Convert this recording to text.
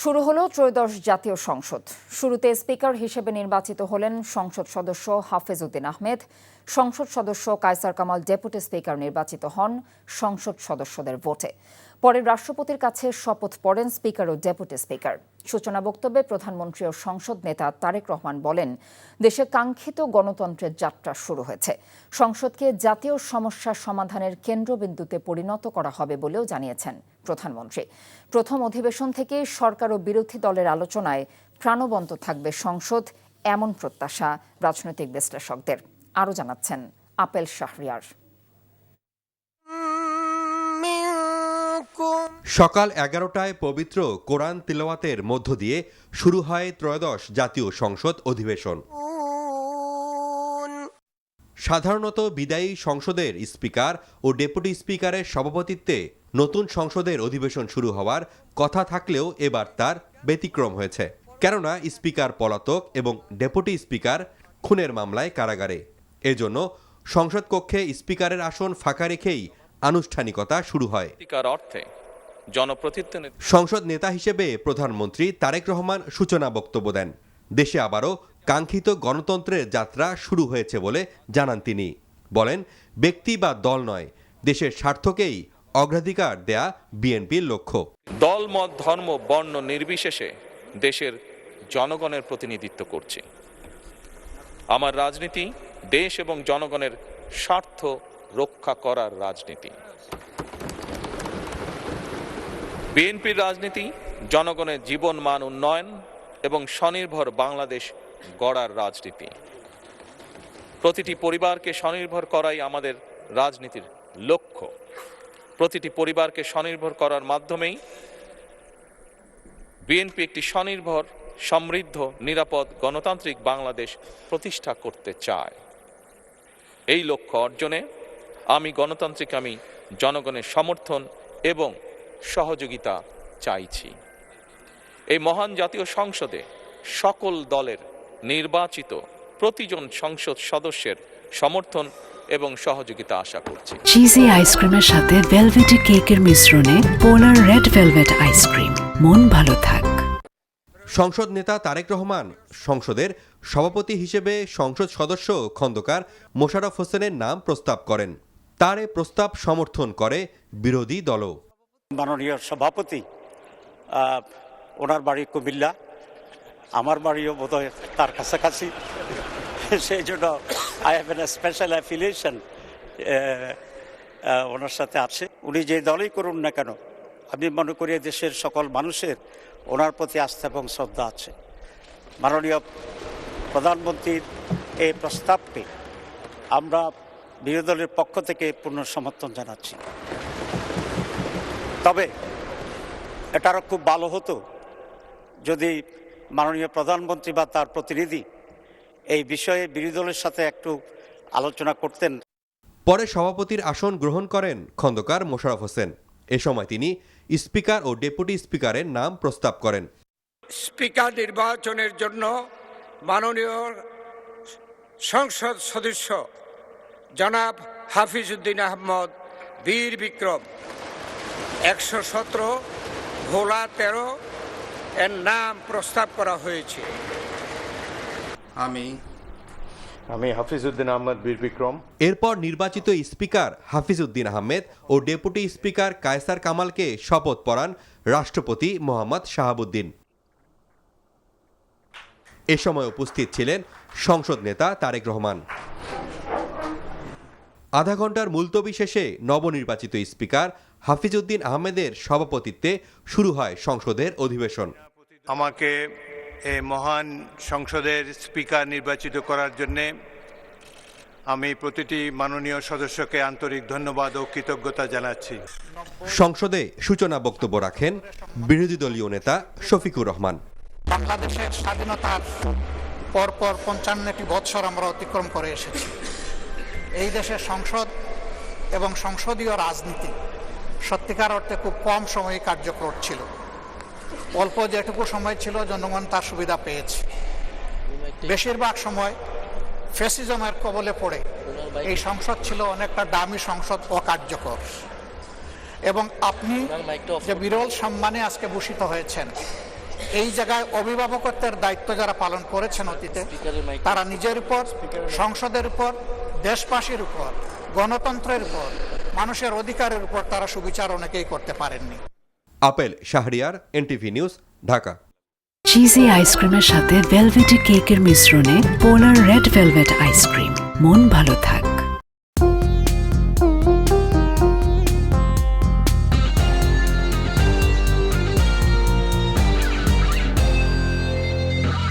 শুরু হলো ত্রয়োদশ জাতীয় সংসদ। শুরুতে স্পিকার হিসেবে নির্বাচিত হলেন সংসদ সদস্য হাফিজ উদ্দিন আহমেদ। সংসদ সদস্য কায়সার কামাল ডেপুটি স্পিকার নির্বাচিত হন সংসদ সদস্যদের ভোটে। পরে রাষ্ট্রপতির কাছে শপথ পড়েন স্পিকার ও ডেপুটি স্পিকার। সূচনা বক্তব্যে প্রধানমন্ত্রী ও সংসদ নেতা তারেক রহমান বলেন, দেশে কাঙ্ক্ষিত গণতন্ত্রের যাত্রা শুরু হয়েছে। সংসদকে জাতীয় সমস্যার সমাধানের কেন্দ্রবিন্দুতে পরিণত করা হবে বলেও জানিয়েছেন প্রধানমন্ত্রী। প্রথম অধিবেশন থেকে সরকার ও বিরোধী দলের আলোচনায় প্রাণবন্ত থাকবে সংসদ, এমন প্রত্যাশা রাজনৈতিক বিশ্লেষকদের। আরও জানাচ্ছেন আপেল শাহরিয়ার। সকাল 11টায় পবিত্র কোরআন তিলাওয়াতের মধ্য দিয়ে শুরু হয় ত্রয়োদশ জাতীয় সংসদ অধিবেশন। সাধারণত বিদায়ী সংসদের স্পিকার ও ডেপুটি স্পিকারের সভাপতিত্বে নতুন সংসদের অধিবেশন শুরু হওয়ার কথা থাকলেও এবার তার ব্যতিক্রম হয়েছে। কেননা স্পিকার পলাতক এবং ডেপুটি স্পিকার খুনের মামলায় কারাগারে। এজন্য সংসদ কক্ষে স্পিকারের আসন ফাঁকা রেখেই আনুষ্ঠানিকতা শুরু হয়। সংসদ নেতা হিসেবে প্রধানমন্ত্রী তারেক রহমান সূচনা বক্তব্য দেন। দেশে আবারও কাঙ্ক্ষিত গণতন্ত্রের যাত্রা শুরু হয়েছে বলে জানান তিনি। বলেন, ব্যক্তি বা দল নয়, দেশের স্বার্থকেই অগ্রাধিকার দেয়া বিএনপির লক্ষ্য। দল, মত, ধর্ম, বর্ণ নির্বিশেষে দেশের জনগণের প্রতিনিধিত্ব করছে। আমার রাজনীতি দেশ এবং জনগণের স্বার্থ রক্ষা করার রাজনীতি। বিএনপির রাজনীতি জনগণের জীবন মান উন্নয়ন এবং স্বনির্ভর বাংলাদেশ গড়ার রাজনীতি। প্রতিটি পরিবারকে স্বনির্ভর করাই আমাদের রাজনীতির লক্ষ্য। প্রতিটি পরিবারকে স্বনির্ভর করার মাধ্যমেই বিএনপি একটি স্বনির্ভর, সমৃদ্ধ, নিরাপদ, গণতান্ত্রিক বাংলাদেশ প্রতিষ্ঠা করতে চায়। এই লক্ষ্য অর্জনে আমি জনগণের সমর্থন এবং সহযোগিতা চাইছি। এই মহান জাতীয় সংসদে সকল দলের নির্বাচিত প্রতিজন সংসদ সদস্যের সমর্থন এবং সহযোগিতা আশা করছি। চিজি আইসক্রিমের সাথে ভেলভেটি কেকের মিশ্রণে পোলার রেড ভেলভেট আইসক্রিম, মন ভালো থাক। সংসদ নেতা তারেক রহমান সংসদের সভাপতি হিসেবে সংসদ সদস্য খন্দকার মোশাররফ হোসেনের নাম প্রস্তাব করেন। তার এ প্রস্তাব সমর্থন করে বিরোধী দলও। মাননীয় সভাপতি, ওনার বাড়ি কুমিল্লা, আমার বাড়িও বোধহয় তার কাছাকাছি, সেই জন্য I have an special affiliation ওনার সাথে আছে। উনি যে দলই করুন না কেন, আমি মনে করি দেশের সকল মানুষের ওনার প্রতি আস্থা এবং শ্রদ্ধা আছে। মাননীয় প্রধানমন্ত্রীর এই প্রস্তাবকে আমরা বিরোধী দলের পক্ষ থেকে পূর্ণ সমর্থন জানাচ্ছি। তবে এটা আরও খুব ভালো হতো যদি মাননীয় প্রধানমন্ত্রী বা তার প্রতিনিধি এই বিষয়ে বিরোধী দলের সাথে একটু আলোচনা করতেন। পরে সভাপতির আসন গ্রহণ করেন খন্দকার মোশাররফ হোসেন। এ সময় তিনি স্পিকার ও ডেপুটি স্পিকারের নাম প্রস্তাব করেন। স্পিকার নির্বাচনের জন্য মাননীয় সংসদ সদস্য জনাব হাফিজ উদ্দিন আহমদ বীর বিক্রম 117 ভোলা 13 এর নাম প্রস্তাব করা হয়েছে। আমি হাফিজ উদ্দিন আহমেদ বীর বিক্রম। এরপর নির্বাচিত স্পিকার হাফিজ উদ্দিন আহমেদ ও ডেপুটি স্পিকার কায়সার কামালকে শপথ পড়ান রাষ্ট্রপতি মোহাম্মদ শাহাবুদ্দিন। এ সময় উপস্থিত ছিলেন সংসদ নেতা তারেক রহমান। আধা ঘন্টার মুলতবি শেষে নবনির্বাচিত স্পিকার হাফিজ উদ্দিন আহমেদের সভাপতিত্বে শুরু হয় সংসদের অধিবেশন। আমাকে এই মহান সংসদের স্পিকার নির্বাচিত করার জন্যে আমি প্রতিটি মাননীয় সদস্যকে আন্তরিক ধন্যবাদ ও কৃতজ্ঞতা জানাচ্ছি। সংসদে সূচনা বক্তব্য রাখেন বিরোধী দলীয় নেতা শফিকুর রহমান। বাংলাদেশের স্বাধীনতার পরপর 55টি বৎসর আমরা অতিক্রম করে এসেছি। এই দেশের সংসদ এবং সংসদীয় রাজনীতি সত্যিকার অর্থে খুব কম সময়ে কার্যকর ছিল। অল্প যেটুকু সময় ছিল জনগণ তার সুবিধা পেয়েছে। বেশিরভাগ সময় ফ্যাসিজমের কবলে পড়ে এই সংসদ ছিল অনেকটা দামি সংসদ, অকার্যকর। এবং আপনি যে বিরল সম্মানে আজকে ভূষিত হয়েছেন, এই জায়গায় অভিভাবকত্বের দায়িত্ব যারা পালন করেছেন অতীতে, তারা নিজের উপর, সংসদের উপর, দেশবাসীর উপর, গণতন্ত্রের উপর, মানুষের অধিকারের উপর তারা সুবিচার অনেকেই করতে পারেননি। Apel Shahriar, NTV news, Dhaka. Cheesy আইসক্রিমের সাথে ভেলভেটি কেকের মিশ্রণে পোলার রেড ভেলভেট আইসক্রিম। মন ভালো থাক।